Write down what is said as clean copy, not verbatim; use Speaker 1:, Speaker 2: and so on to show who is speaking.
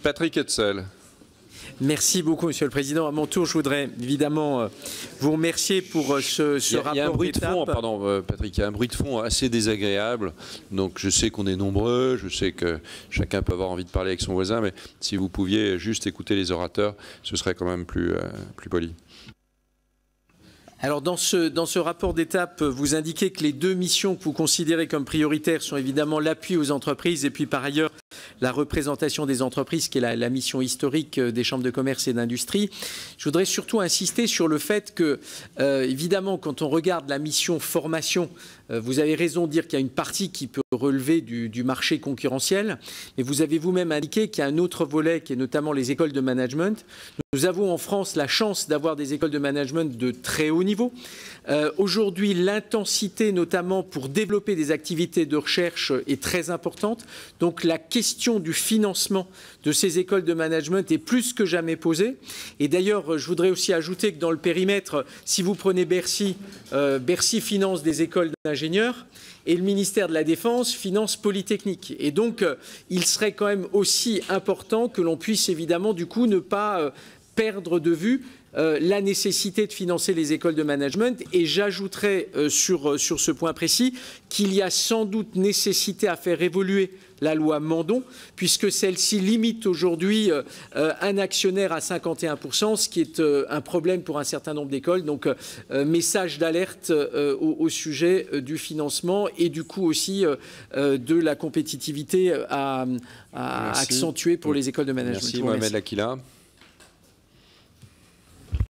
Speaker 1: Patrick Hetzel.
Speaker 2: Merci beaucoup, Monsieur le Président. À mon tour, je voudrais évidemment vous remercier pour ce rapport.
Speaker 1: Il y a un bruit de fond, pardon, Patrick, il y a un bruit de fond assez désagréable. Donc je sais qu'on est nombreux, je sais que chacun peut avoir envie de parler avec son voisin, mais si vous pouviez juste écouter les orateurs, ce serait quand même plus poli.
Speaker 2: Alors dans ce rapport d'étape, vous indiquez que les deux missions que vous considérez comme prioritaires sont évidemment l'appui aux entreprises et puis par ailleurs la représentation des entreprises qui est la mission historique des chambres de commerce et d'industrie. Je voudrais surtout insister sur le fait que, évidemment, quand on regarde la mission formation, vous avez raison de dire qu'il y a une partie qui peut relever du marché concurrentiel, mais vous avez vous-même indiqué qu'il y a un autre volet qui est notamment les écoles de management. Nous avons en France la chance d'avoir des écoles de management de très haut niveau. Aujourd'hui, l'intensité, notamment pour développer des activités de recherche, est très importante. Donc la question du financement de ces écoles de management est plus que jamais posée. Et d'ailleurs, je voudrais aussi ajouter que dans le périmètre, si vous prenez Bercy, Bercy finance des écoles d'ingénieurs et le ministère de la Défense finance Polytechnique. Et donc, il serait quand même aussi important que l'on puisse évidemment, du coup, ne pas perdre de vue la nécessité de financer les écoles de management. Et j'ajouterais sur ce point précis qu'il y a sans doute nécessité à faire évoluer la loi Mandon, puisque celle-ci limite aujourd'hui un actionnaire à 51%, ce qui est un problème pour un certain nombre d'écoles. Donc, message d'alerte au sujet du financement et du coup aussi de la compétitivité à accentuer pour les écoles de management.
Speaker 1: Merci, Mohamed Lakila.